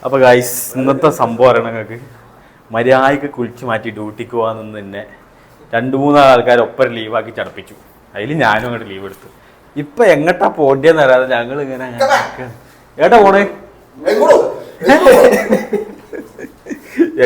അപ്പോൾ ഗൈസ് ഇന്നത്തെ സംഭവം അറിയണം നിങ്ങൾക്ക്. മര്യാദയ്ക്ക് കുളിച്ച് മാറ്റി ഡ്യൂട്ടിക്ക് പോകാൻ നിന്ന് തന്നെ 2-3 ആൾക്കാർ ഒപ്പം ലീവാക്കി ചടപ്പിച്ചു. അതിൽ ഞാനും അങ്ങോട്ട് ലീവ് എടുത്തു. ഇപ്പം എങ്ങട്ടാ പോണ്ടിയെന്ന് അറിയാതെ ഞങ്ങൾ ഇങ്ങനെ ഏട്ടാ പോണേ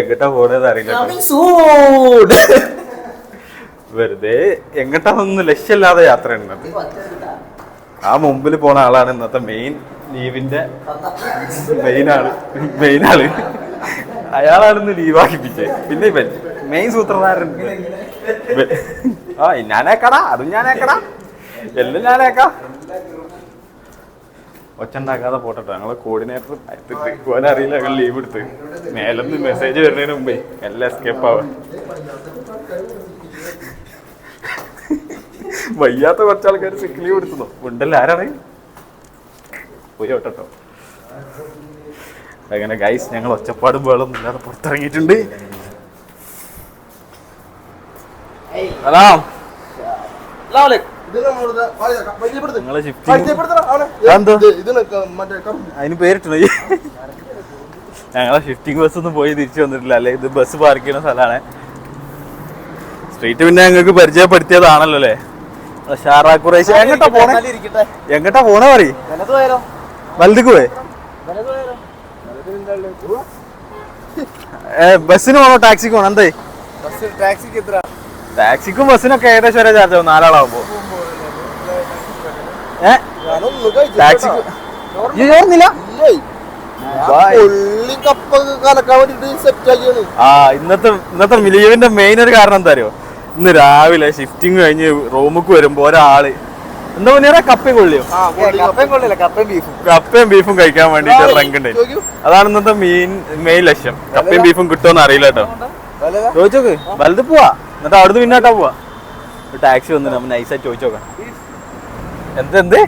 എങ്ങട്ടാ പോണേന്ന് അറിയില്ല. വെറുതെ എങ്ങട്ടാന്നൊന്നും ലക്ഷ്യമില്ലാതെ യാത്ര ഉണ്ടത്. ആ മുമ്പിൽ പോണ ആളാണ് ഇന്നത്തെ മെയിൻ ലീവിന്റെ മെയിൻ ആള്. അയാളാണിന്ന് ലീവാക്കിപ്പിച്ചത്. പിന്നെ ഇവൻ മെയിൻ സൂത്രധാരൻ. ആ ഞാനേക്കടാ, അതും ഞാനേക്കടാ, എല്ലാം ഞാനേക്കാ. ഒച്ച ഉണ്ടാക്കാതെ പോട്ടെ. ഞങ്ങളെ കോർഡിനേറ്റർ പോകാൻ അറിയില്ല. ഞങ്ങൾ ലീവ് എടുത്ത് മേലെന്ന് മെസ്സേജ് വരുന്നതിന് മുമ്പേ എല്ലാം എസ്കേപ്പ് ആവാൻ. വയ്യാത്ത കുറച്ചാൾക്കാർ സിക്ക് ലീവ് എടുത്തുന്നോ ഉണ്ടല്ലോ. ആരാണ് പോയി ഓട്ടോ. അങ്ങനെ ഗൈസ് ഞങ്ങൾ ഒച്ചപ്പാടും വേളൊന്നും ഇല്ലാതെ പുറത്തിറങ്ങിയിട്ടുണ്ട്. അതിന് പേരിട്ടു. ഞങ്ങളെ ഷിഫ്റ്റിംഗ് ബസ് ഒന്നും പോയി തിരിച്ചു വന്നിട്ടില്ല. അല്ലെ ഇത് ബസ് പാർക്ക് ചെയ്യുന്ന സ്ഥലമാണ്. സ്ട്രീറ്റ് പിന്നെ ഞങ്ങൾക്ക് പരിചയപ്പെടുത്തിയതാണല്ലോ അല്ലേ. എങ്ങട്ടാ പോണേ? എങ്ങട്ടാ പോണേ പറയും. വലുതിക്ക് പോയേ ബസ്സിന് പോണോ ടാക്സിക്ക് പോണോ? എന്തേ ടാക്സിക്കും ബസ്സിനൊക്കെ ഏകദേശം ഒരേ ചാർജ് ആവും 4 ആളാവുമ്പോ. ടാക്സിക്ക് ചോർന്നില്ല. ഇന്നത്തെ ലീവിന്റെ മെയിൻ ഒരു കാരണം എന്താ അറിയോ? ഇന്ന് രാവിലെ ഷിഫ്റ്റിങ് കഴിഞ്ഞ് റൂമിക്ക് വരുമ്പോ ഒരാള് എന്താ പറഞ്ഞാ കപ്പയും കൊള്ളിയോ കപ്പയും ബീഫും കഴിക്കാൻ വേണ്ടിട്ട് റങ്കുണ്ട്. അതാണ് ഇന്നത്തെ മെയിൻ ലക്ഷ്യം. കപ്പയും ബീഫും കിട്ടുമെന്ന് അറിയില്ല കേട്ടോ. ചോദിച്ചോക്ക്. വലുത് പോവാ, എന്നിട്ട് അവിടുന്ന് പിന്നാട്ടാ പോവാ. ടാക്സി വന്നു നമ്മൾ നൈസായിട്ട് ചോദിച്ചോക്കാം. എന്ത്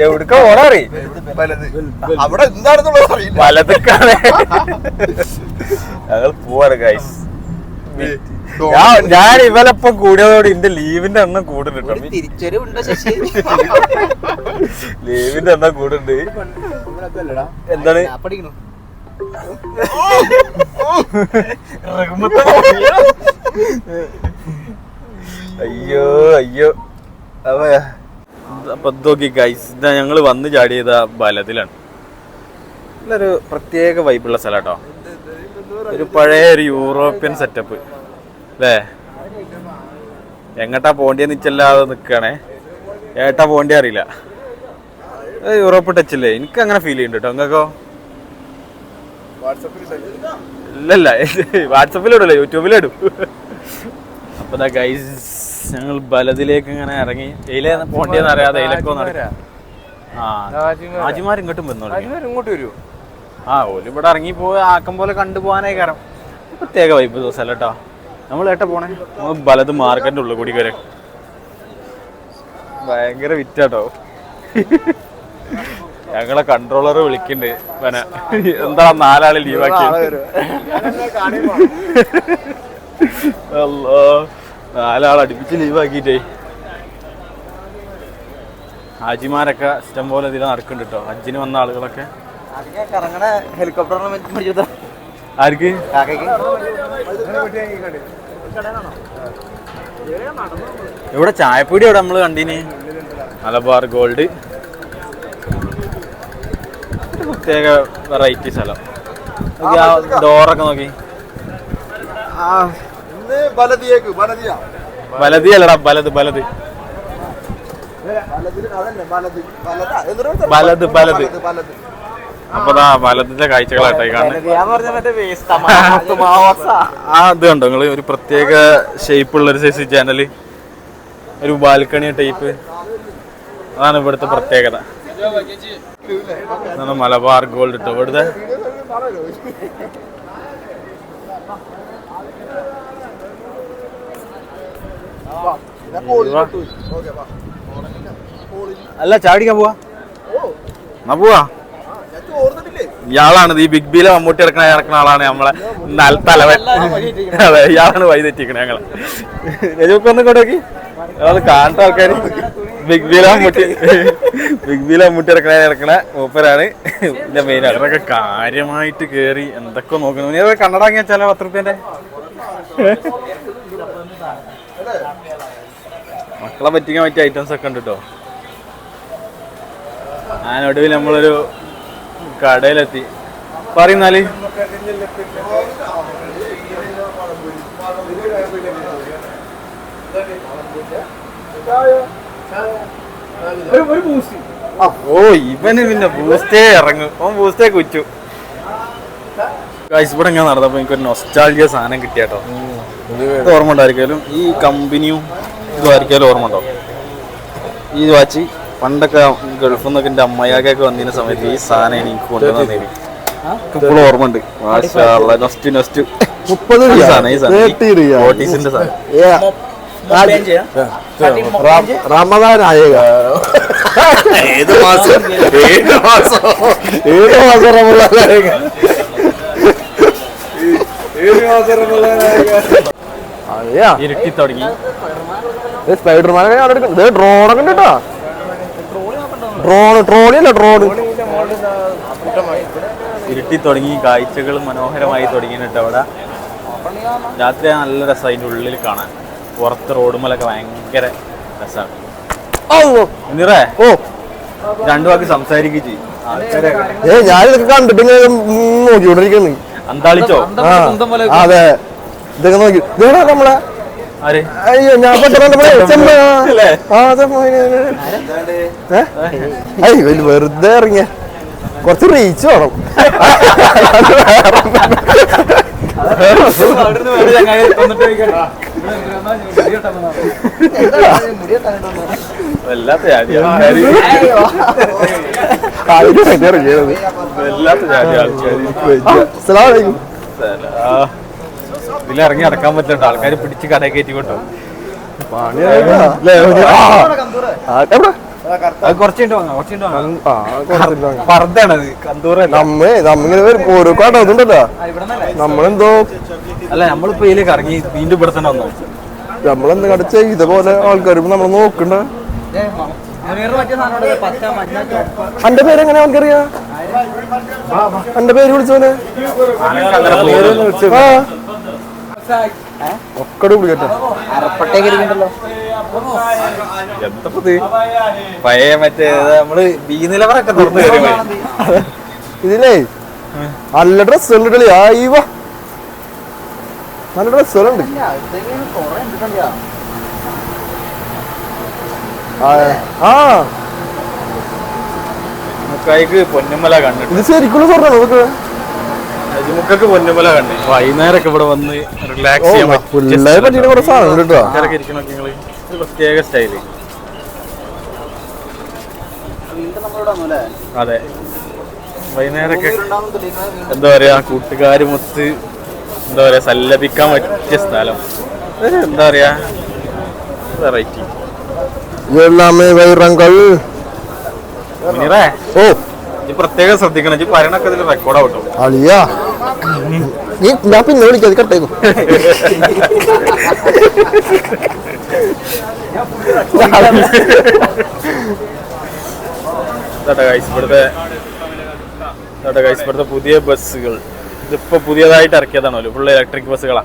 എവിടുക്ക ഓടാറി വലതുക്കാണ് ഞങ്ങൾ പോവാറ് ഗൈസ്. ഞാൻ ഇവലപ്പം കൂടിയതോടെ എന്റെ ലീവിന്റെ എണ്ണം കൂടുന്നുണ്ട്. ലീവിന്റെ എണ്ണം കൂടുന്നുണ്ട്. എന്താണ് അയ്യോ അപ്പൊ നോക്കി ഗൈസ്, ഇതാ ഞങ്ങള് വന്ന് ചാടിയത് ബലത്തിലാണ്. നല്ലൊരു പ്രത്യേക വൈബുള്ള സ്ഥലം കേട്ടോ. ഒരു പഴയ ഒരു യൂറോപ്യൻ സെറ്റപ്പ് അല്ലേ. എങ്ങട്ടാ പോണ്ടിയെന്ന് നിച്ചല്ലാതെ നിൽക്കണേ. ഏട്ടാ പോണ്ടിയ അറിയില്ല. യൂറോപ്പ് ടച്ചല്ലേ. എനിക്ക് അങ്ങനെ ഫീൽ ചെയ്യുന്നുണ്ട് കേട്ടോ. നിങ്ങൾക്കോ? ഇല്ലല്ല, വാട്സപ്പിലിടൂല്ലേ, യൂട്യൂബിലിടും. അപ്പൊ ഗൈസ് ഞങ്ങൾ ബലത്തിലേക്ക് ഇങ്ങനെ ഇറങ്ങി. എയിലേ പോണ്ടിയെന്ന് അറിയാതെ എയിലൊക്കെ നടക്കാം. ആജിമാർ ഇങ്ങോട്ടും ഇങ്ങോട്ട് വരൂ. ഓല് ഇവിടെ ഇറങ്ങി പോയി ആക്കം പോലെ കണ്ടുപോകാനായി കാരണം പ്രത്യേക വൈബ് ദിവസം കേട്ടോ. നമ്മൾ ഏട്ടാ പോണേ? നമ്മൾ ബലത് മാർക്കറ്റിന്റെ ഉള്ളിൽ കൂടി വരെ ഭയങ്കര വിറ്റാട്ടോ. ഞങ്ങളെ കൺട്രോളർ വിളിക്കുന്നുണ്ട്. പിന്നെ എന്താ 4 ആള് ലീവാക്കി. അല്ലോ 4 ആൾ അടുപ്പിച്ച് ലീവാക്കിട്ടേ. ഹാജിമാരൊക്കെ ഇഷ്ടം പോലെ ഇതിൽ നടക്കുന്നുണ്ട് കേട്ടോ. ഹജ്ജിന് വന്ന ആളുകളൊക്കെ. ആർക്ക്? ഇവിടെ ചായപ്പൊടി ഇവിടെ നമ്മള് കണ്ടീന്. മലബാർ ഗോൾഡ് പ്രത്യേക വെറൈറ്റി സ്ഥലം. ഡോറൊക്കെ നോക്കി. ബലതിയല്ലടാ, ബലത് ബലത് ബലത് ബലത്. അപ്പൊ വലത്തിന്റെ കാഴ്ചകളായിട്ടായി കാണുന്നത്. അത് കണ്ടോ നിങ്ങള്? ഒരു പ്രത്യേക ഷേപ്പുള്ള ഒരു സൈസ് ജനല്, ഒരു ബാൽക്കണി ടൈപ്പ്. അതാണ് ഇവിടുത്തെ പ്രത്യേകത. മലബാർ ഗോൾഡ് ഇട്ടോ ഇവിടുത്തെ. അല്ല ചാടിക്കാൻ പോവാ. എന്നാ പോവാ. ഇയാളാണ് ഈ ബിഗ് ബിയിലെ മമ്മൂട്ടി ഇറക്കണ ആളാണ് നമ്മളെ തലവൻ. അതെ, ഇയാളാണ് വഴി തെറ്റിക്കണേ ഞങ്ങളെ. രജുക്ക് ഒന്ന് ഇങ്ങോട്ടേക്ക്. കാണുന്ന ആൾക്കാര് ബിഗ് ബിയിൽ അമ്മൂട്ടി ഇറക്കണ മൂപ്പരാണ് ഇതിന്റെ മെയിൻ. അവരൊക്കെ കാര്യമായിട്ട് കേറി എന്തൊക്കെ നോക്കുന്നു. നീ കണ്ണട വാങ്ങിയ വെച്ചാലോ 10 റുപ്യന്റെ മക്കളെ പറ്റിക്കാൻ പറ്റിയ ഐറ്റംസ് ഒക്കെ ഉണ്ട് കേട്ടോ. ഞാനൊടുവിൽ നമ്മളൊരു കടയിലെത്തി. പറയുന്നാല് ഓ ഇവന് പിന്നെ ബൂസ്റ്റേ ഇറങ്ങും. ഓൻ ബൂസ്റ്റേ കുച്ചു. ഇവിടെ ഇങ്ങനെ നടന്നപ്പോ എനിക്കൊരു നൊസ്റ്റാൾജിയ സാധനം കിട്ടിയാട്ടോ. ഇത് ഓർമ്മ ഉണ്ടായിരിക്കും. ഈ കമ്പനിയും ഇതുമായിരിക്കും ഓർമ്മ ഉണ്ടോ? ഈ വാച്ച് പണ്ടൊക്കെ ഗൾഫിൽ നിന്നൊക്കെ എന്റെ അമ്മയാക്കൊക്കെ വന്നതിന് സമയത്ത് ഈ സാധനം എനിക്ക് കൊണ്ടുവന്നു. ഇപ്പോഴും ഓർമ്മ ഉണ്ട്. റമദാൻ ആയേക ഏത് മാസം ഇരുട്ടി തുടങ്ങി. സ്പൈഡർമാനെ ഡ്രോണൊക്കെ ഉണ്ട് കേട്ടോ. ട്രോളിയല്ല ഡ്രോൺ. ഇരുട്ടി തുടങ്ങി. കാഴ്ചകൾ മനോഹരമായി തുടങ്ങിയിട്ട് അവിടെ രാത്രി നല്ല രസം. അതിൻ്റെ ഉള്ളിൽ കാണാൻ പുറത്ത് റോഡുമലൊക്കെ ഭയങ്കര രസമാണ്. എന്നിറേ ഓ 2 വാക്ക് സംസാരിക്കുകയും ചെയ്യും. ഞാനിതൊക്കെ കണ്ടിട്ട് നോക്കിക്കൊണ്ടിരിക്കുന്നു. അന്താളിച്ചോ? അതെ ഇതൊക്കെ നോക്കി നമ്മളെ അയ്യോ ഞാൻ വെറുതെ ഇറങ്ങിയ കുറച്ച് റീച്ച് വേണം. ഇതിലിറങ്ങി നടക്കാൻ പറ്റില്ല. ആൾക്കാർ പിടിച്ച് കടയിൽ കയറ്റിക്കൊണ്ടോ. ഓരോ കടന്നുണ്ടല്ലോ നമ്മളെന്തോ അല്ല നമ്മളിപ്പോ ഇതിലേക്ക് ഇറങ്ങി വീണ്ടും ഇവിടെ തന്നെ വന്നോ. നമ്മളെന്ത് കടച്ച ഇതുപോലെ ആൾക്കാർ നമ്മൾ നോക്കണ്ട. എന്റെ പേരെങ്ങനെ ആൾക്കറിയാ? എന്റെ പേര് വിളിച്ചോനെ ഒക്കടെ വിളിക്കട്ടെ. പഴയ മറ്റേ നമ്മള് ബി നിലവറൊക്കെ തുറന്നു കയറി. ഇതിലേ നല്ല ഡ്രസ്സുണ്ട്. ആയിവ നല്ല ഡ്രസ്സുകളുണ്ട്. മുക്കായിക്ക് പൊന്നുമല കണ്ടിട്ട്. ഇത് ശരിക്കുള്ള സ്വർണ്ണ നോക്ക്. അജിമുക്കൊക്കെ പൊന്നുമല കണ്ടു. വൈകുന്നേരമൊക്കെ ഇവിടെ വന്ന് റിലാക്സ് ചെയ്യാൻ പ്രത്യേക സ്റ്റൈല്. അതെ വൈകുന്നേരമൊക്കെ എന്താ പറയാ കൂട്ടുകാരുമൊത്ത് എന്താ പറയാ സല്ലപിക്കാൻ പറ്റിയ സ്ഥലം. എന്താ പറയാ വെറൈറ്റി. ഓ ഈ പ്രത്യേകം ശ്രദ്ധിക്കണം. ഈ പറയണൊക്കെ ഇതിൽ റെക്കോർഡ് ആവട്ടോ. അളിയാ ഞാൻ പിന്നെ വിളിക്കാതെ കട്ടേക്കും. ഇവിടുത്തെ പുതിയ ബസ്സുകൾ ഇതിപ്പോ പുതിയതായിട്ട് ഇറക്കിയതാണല്ലോ. ഫുള്ള് ഇലക്ട്രിക് ബസ്സുകളാ.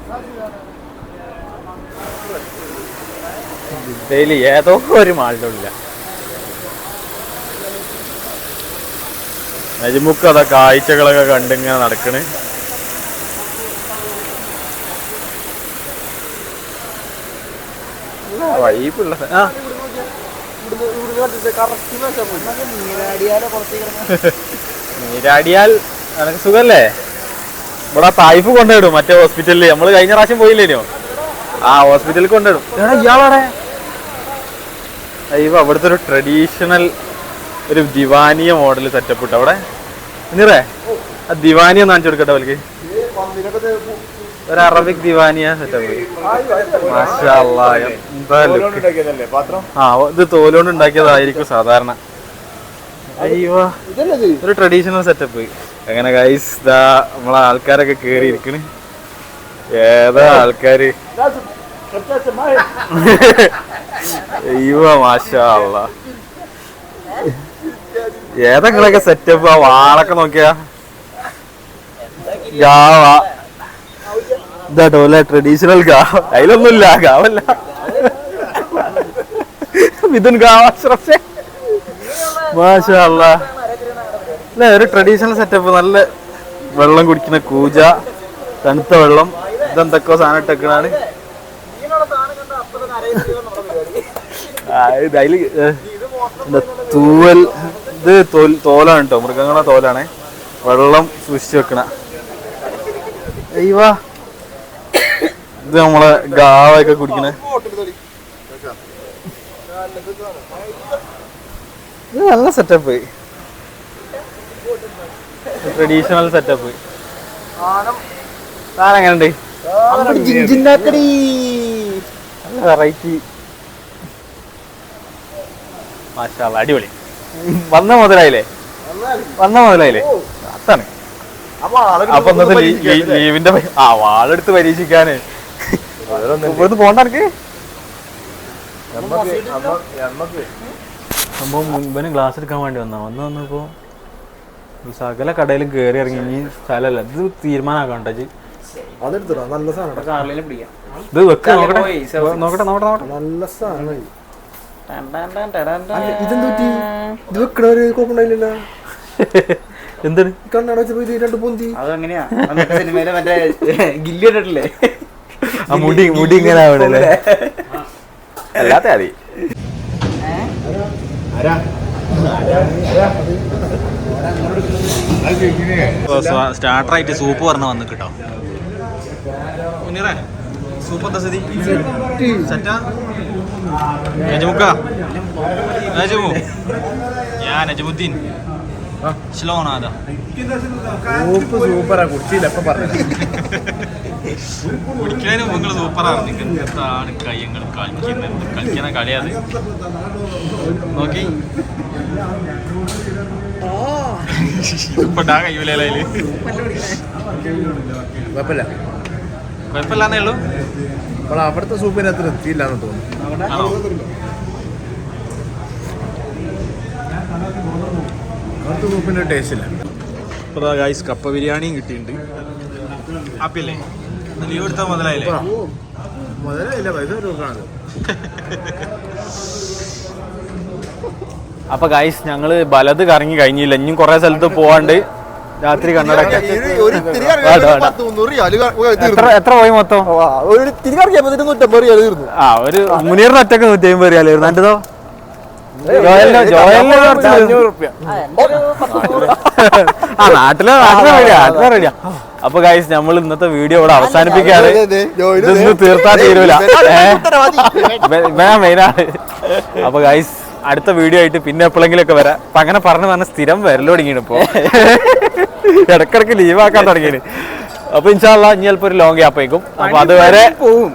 ഡെയിലി ഏതോ ഒരു മാളിന്റെ ഉള്ളില. നജിമുക്ക് അതാ കാഴ്ചകളൊക്കെ കണ്ടിങ്ങനെ നടക്കണ്. വൈബുള്ള നീരാടിയാൽ നിനക്ക് സുഖല്ലേ? ഇവിടെ തായ്ഫ് കൊണ്ടുപോയിടും. മറ്റേ ഹോസ്പിറ്റലിൽ നമ്മള് കഴിഞ്ഞ പ്രാവശ്യം പോയില്ലേനോ? ആ ഹോസ്പിറ്റലിൽ കൊണ്ടുപോയിടും. ഇയാളാടെ അയ്യോ അവിടുത്തെ ഒരു ട്രഡീഷണൽ ഒരു ദിവാനിയ മോഡൽ സെറ്റപ്പ് ഇട്ട് അവിടെ. നിറേ ആ ദിവാനിയ കാണിച്ചു കൊടുക്കട്ടെ അവർക്ക്. ഒരു അറബിക് ദിവാനിയ സെറ്റപ്പ്. മാഷാ അല്ലാഹ് എന്താ ലുക്ക്. ആ ഇത് തോലുകൊണ്ട് ഉണ്ടാക്കിയതായിരിക്കും സാധാരണ. അയ്യോ ഒരു ട്രഡീഷണൽ സെറ്റപ്പ്. അങ്ങനെ ഗൈസ് ദാ നമ്മളെ ആൾക്കാരൊക്കെ കേറി ഇരിക്കണ്. ഏതാ ആൾക്കാര് അയ്യോ മാഷാ അല്ലാ. ഏതെങ്കിലൊക്കെ സെറ്റപ്പ് ആ വാളൊക്കെ നോക്കിയാ ഗാവ ഇതാട്ടോ അല്ലെ ട്രഡീഷണൽ ഗാവ. അതിലൊന്നുമില്ല ഗാവല്ല മിഥുൻ ഗാവ മാഷാ അല്ലാ. അല്ലേ ഒരു ട്രഡീഷണൽ സെറ്റപ്പ്. നല്ല വെള്ളം കുടിക്കുന്ന കൂജ, തണുത്ത വെള്ളം, ഇതെന്തൊക്കെയോ സാധനം ഇട്ടേക്കണാണ്. അതില് തൂവൽ, ഇത് തോലാണ് കേട്ടോ, മൃഗങ്ങളുടെ തോലാണ്. വെള്ളം സൂക്ഷിച്ചു വെക്കണ. അയ്യവാ ഇത് നമ്മളെ ഗാവൊക്കെ കുടിക്കണ. ഇത് നല്ല സെറ്റപ്പ്, ട്രഡീഷണൽ സെറ്റപ്പ്. സാധനം എങ്ങനെയുണ്ട്? നല്ല വെറൈറ്റി. മാഷാ അല്ലാ, അടിപൊളി. വന്ന മുതലായില്ലേ? അതാണ്. അപ്പൊ ഇന്നത്തെ ലീവിന്റെ വാളെടുത്ത് പരീക്ഷിക്കാന് ഇവിടുന്ന് പോണ്ട. എനിക്ക് സംഭവം മുൻപന് ഗ്ലാസ് എടുക്കാൻ വേണ്ടി വന്നപ്പോ സകല കടയിലും കയറി ഇറങ്ങി. ഇനി സ്ഥലമല്ല, ഇത് തീരുമാനമാക്കാം കേട്ടോ. ഇത് വെക്ക്, നോക്കട്ടെ. നല്ല സാധനം. എന്താണ് കണ്ണട രണ്ട് പൊന്തി. അതങ്ങനെയാ സിനിമയിലെ മറ്റേ ഗില്ലി ഇട്ടിട്ടില്ലേ, ആ മുടി ഇങ്ങനെ ആവണല്ലേ. അല്ലാത്ത മതി. സ്റ്റാർട്ടറായിട്ട് സൂപ്പ് പറഞ്ഞ വന്ന് കേട്ടോ. സൂപ്പ് എന്താ സ്ഥിതി? സെറ്റാ നജമുക്ക? നജമു, ഞാൻ നജമുദ്ദീൻ. സ്ലോണാ സൂപ്പറാ. കുടിച്ചില്ല ഇപ്പൊ പറഞ്ഞു. കുടിക്കാനും നിങ്ങൾ സൂപ്പറാണ്. നിങ്ങൾക്ക് എന്താണ് കയ്യങ്ങൾ കളിക്കുന്നത്? കളിക്കുന്ന കളിയത് നോക്കി ഇപ്പട്ടാ കഴിയൂലേ? കുഴപ്പമില്ലാന്നേ ഉള്ളൂ. അപ്പോൾ അവിടുത്തെ സൂപ്പിന് അത്ര എത്തിയില്ലാന്ന് തോന്നുന്നു. അവിടുത്തെ സൂപ്പിന് ടേസ്റ്റ് ഇല്ല. ഇപ്പോൾ ഗൈസ് കപ്പ ബിരിയാണിയും കിട്ടിയിട്ടുണ്ട്. ഹാപ്പിയല്ലേ? ലീവ് എടുത്താൽ മുതലായില്ലേ? മുതലായില്ല, പൈസ കൊടുക്കാണ്. അപ്പൊ ഗൈസ് ഞങ്ങള് വലത് കറങ്ങി കഴിഞ്ഞില്ല. ഇനിയും കുറെ സ്ഥലത്ത് പോവാണ്ട്. രാത്രി കണ്ണടക്ക എത്ര പോയി മൊത്തം? ഒരു മുനീറിന് ഒറ്റക്ക് 150 റിയാലായിരുന്നു. എന്റെതോ നാട്ടിലെ റെഡിയാ. അപ്പൊ ഗൈസ് നമ്മൾ ഇന്നത്തെ വീഡിയോ ഇവിടെ അവസാനിപ്പിക്കാറ്. ഇതൊന്നും തീർത്താ തീരൂല, മെയിനാണ്. അപ്പൊ ഗൈസ് അടുത്ത വീഡിയോ ആയിട്ട് പിന്നെ എപ്പോഴെങ്കിലും ഒക്കെ വരാം. അപ്പൊ അങ്ങനെ പറഞ്ഞ സ്ഥിരം വരല് തുടങ്ങിയാണ് ഇപ്പൊ. ഇടക്കിടക്ക് ലീവാക്കാൻ തുടങ്ങിയത്. അപ്പൊ ഇൻഷാ അല്ലാഹ് ഇനി ചിലപ്പോ ഒരു ലോങ് ഗ്യാപ്പ് ആയിരിക്കും. അപ്പൊ അതുവരെ പോവും.